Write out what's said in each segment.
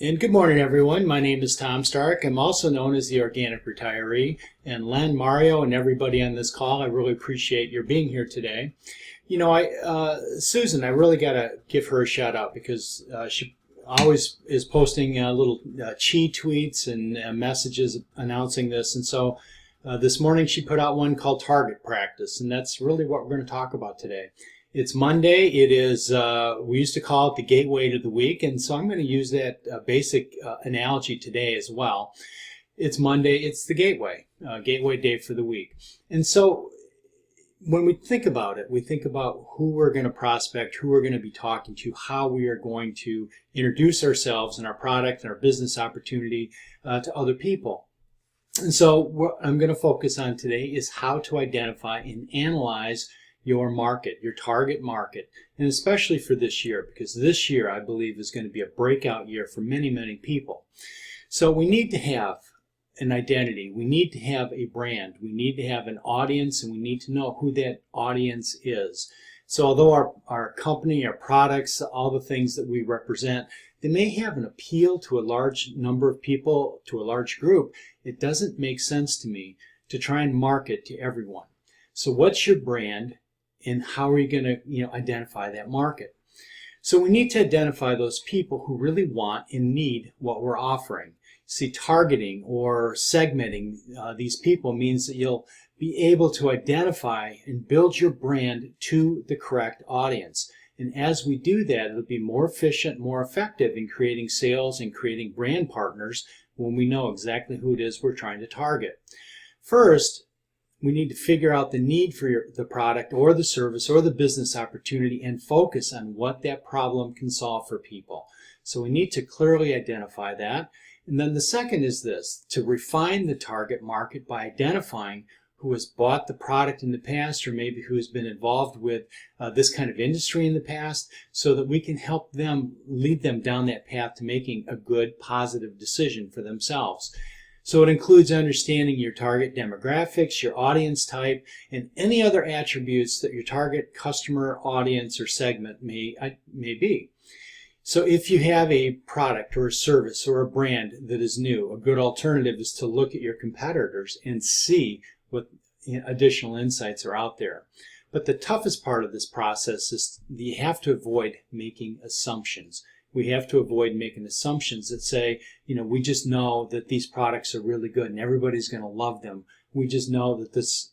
And good morning, everyone. My name is Tom Stark. I'm also known as the Organic Retiree. And Len, Mario, and everybody on this call, I really appreciate your being here today. Susan, I really got to give her a shout out because she always is posting little chi tweets and messages announcing this. And so this morning she put out one called Target Practice, and that's really what we're going to talk about today. It's Monday. It is, we used to call it the gateway to the week, and so I'm going to use that basic analogy today as well. It's Monday, it's the gateway day for the week. And so when we think about it, we think about who we're going to prospect, who we're going to be talking to, how we are going to introduce ourselves and our product and our business opportunity to other people. And so what I'm going to focus on today is how to identify and analyze your market, your target market, and especially for this year, because this year I believe is going to be a breakout year for many, many people. So we need to have an identity, we need to have a brand, we need to have an audience, and we need to know who that audience is. So although our company, our products, all the things that we represent, they may have an appeal to a large number of people, to a large group, it doesn't make sense to me to try and market to everyone. So what's your brand? And how are you going to identify that market? So we need to identify those people who really want and need what we're offering. See, targeting or segmenting these people means that you'll be able to identify and build your brand to the correct audience. And as we do that, it'll be more efficient, more effective in creating sales and creating brand partners when we know exactly who it is we're trying to target. First, we need to figure out the need for the product or the service or the business opportunity and focus on what that problem can solve for people. So we need to clearly identify that. And then the second is this, to refine the target market by identifying who has bought the product in the past or maybe who has been involved with this kind of industry in the past so that we can help them, lead them down that path to making a good, positive decision for themselves. So it includes understanding your target demographics, your audience type, and any other attributes that your target customer, audience, or segment may be. So if you have a product or a service or a brand that is new, a good alternative is to look at your competitors and see what additional insights are out there. But the toughest part of this process is you have to avoid making assumptions. We have to avoid making assumptions that say, we just know that these products are really good and everybody's going to love them. We just know that this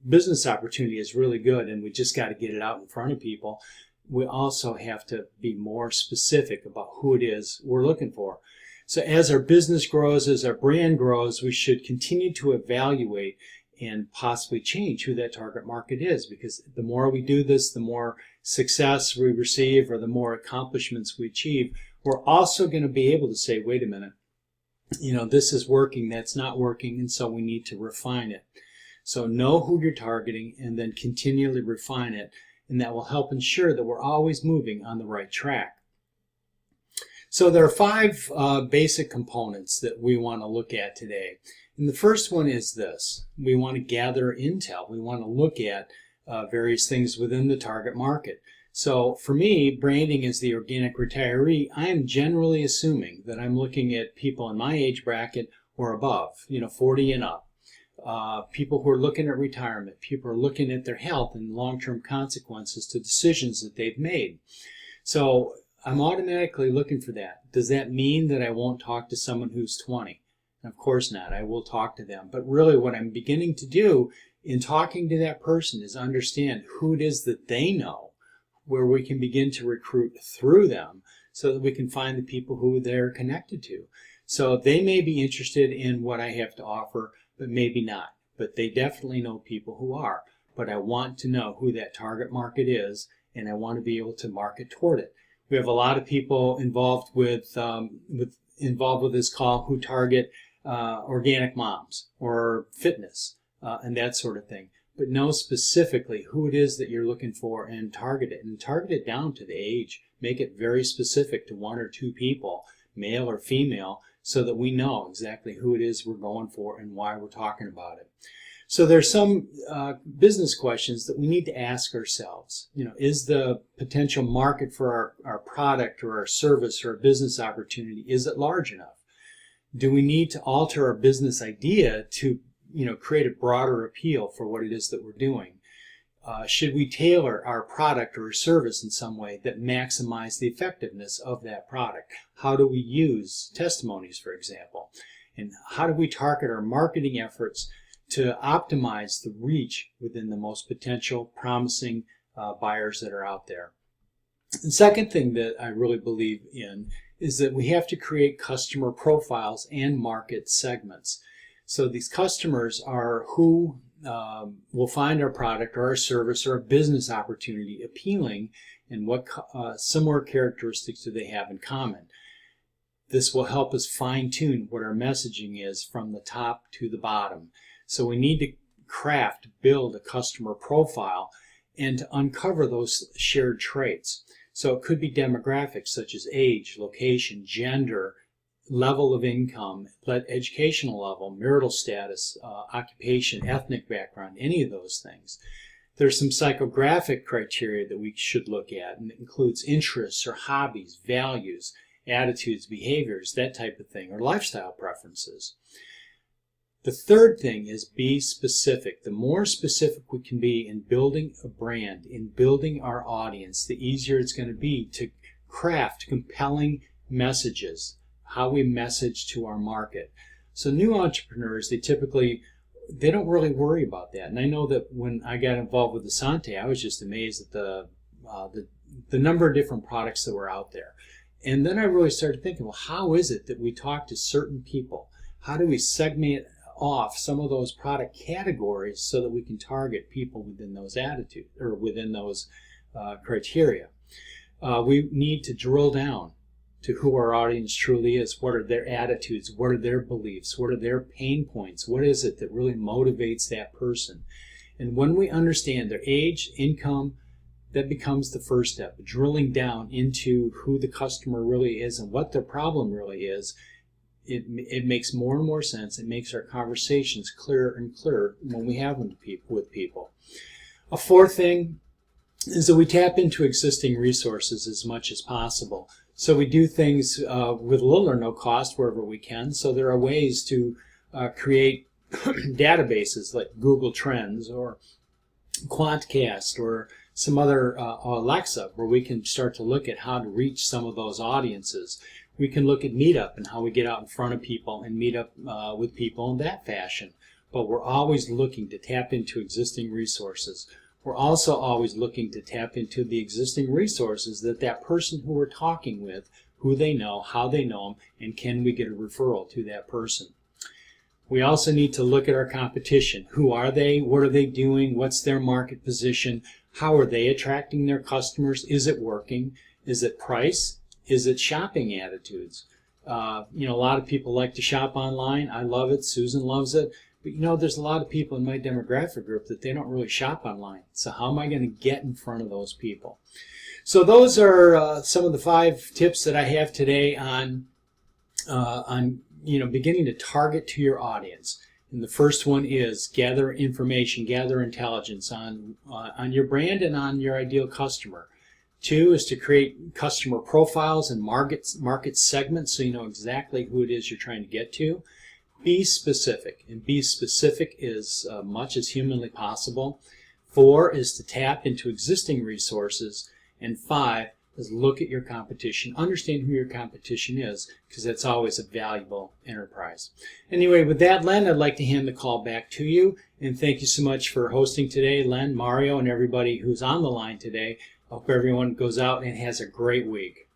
business opportunity is really good and we just got to get it out in front of people. We also have to be more specific about who it is we're looking for. So as our business grows, as our brand grows, we should continue to evaluate and possibly change who that target market is, because the more we do this, the more success we receive or the more accomplishments we achieve. We're also going to be able to say, wait a minute, this is working, that's not working, and so we need to refine it. So know who you're targeting and then continually refine it, and that will help ensure that we're always moving on the right track. So there are 5 basic components that we want to look at today. And the first one is this. We want to gather intel. We want to look at various things within the target market. So for me, branding as the organic retiree, I am generally assuming that I'm looking at people in my age bracket or above, 40 and up. People who are looking at retirement, people who are looking at their health and long-term consequences to decisions that they've made. So I'm automatically looking for that. Does that mean that I won't talk to someone who's 20? Of course not. I will talk to them. But really what I'm beginning to do in talking to that person is understand who it is that they know, where we can begin to recruit through them so that we can find the people who they're connected to. So they may be interested in what I have to offer, but maybe not. But they definitely know people who are. But I want to know who that target market is, and I want to be able to market toward it. We have a lot of people involved with this call who target organic moms or fitness and that sort of thing. But know specifically who it is that you're looking for and target it down to the age. Make it very specific to 1 or 2 people, male or female, so that we know exactly who it is we're going for and why we're talking about it. So there's some business questions that we need to ask ourselves. Is the potential market for our product or our service or a business opportunity, is it large enough? Do we need to alter our business idea to create a broader appeal for what it is that we're doing? Should we tailor our product or service in some way that maximize the effectiveness of that product? How do we use testimonies, for example? And how do we target our marketing efforts to optimize the reach within the most potential promising buyers that are out there? The second thing that I really believe in is that we have to create customer profiles and market segments. So these customers are who will find our product or our service or a business opportunity appealing, and what similar characteristics do they have in common. This will help us fine-tune what our messaging is from the top to the bottom. So we need to build a customer profile and to uncover those shared traits. So it could be demographics such as age, location, gender, level of income, educational level, marital status, occupation, ethnic background, any of those things. There's some psychographic criteria that we should look at, and it includes interests or hobbies, values, attitudes, behaviors, that type of thing, or lifestyle preferences. The third thing is be specific. The more specific we can be in building a brand, in building our audience, the easier it's going to be to craft compelling messages, how we message to our market. So new entrepreneurs, they don't really worry about that. And I know that when I got involved with Asante, I was just amazed at the number of different products that were out there. And then I really started thinking, well, how is it that we talk to certain people? How do we segment off some of those product categories so that we can target people within those attitudes or within those criteria? We need to drill down to who our audience truly is. What are their attitudes? What are their beliefs? What are their pain points? What is it that really motivates that person? And when we understand their age, income, that becomes the first step, drilling down into who the customer really is and what their problem really is. It makes more and more sense. It makes our conversations clearer and clearer when we have them with people. A fourth thing is that we tap into existing resources as much as possible. So we do things with little or no cost wherever we can. So there are ways to create databases like Google Trends or Quantcast or some other Alexa, where we can start to look at how to reach some of those audiences. We can look at Meetup and how we get out in front of people and meet up with people in that fashion. But we're always looking to tap into existing resources. We're also always looking to tap into the existing resources that person who we're talking with, who they know, how they know them, and can we get a referral to that person. We also need to look at our competition. Who are they? What are they doing? What's their market position? How are they attracting their customers? Is it working? Is it price? Is it shopping attitudes? A lot of people like to shop online. I love it. Susan loves it. But there's a lot of people in my demographic group that they don't really shop online. So how am I going to get in front of those people? So those are some of the 5 tips that I have today on beginning to target to your audience. And the first one is gather information, gather intelligence on your brand and on your ideal customer. 2 is to create customer profiles and market segments so you know exactly who it is you're trying to get to. Be specific, and be specific as much as humanly possible. 4 is to tap into existing resources. And 5 is look at your competition. Understand who your competition is, because that's always a valuable enterprise. Anyway, with that, Len, I'd like to hand the call back to you. And thank you so much for hosting today, Len, Mario, and everybody who's on the line today. I hope everyone goes out and has a great week.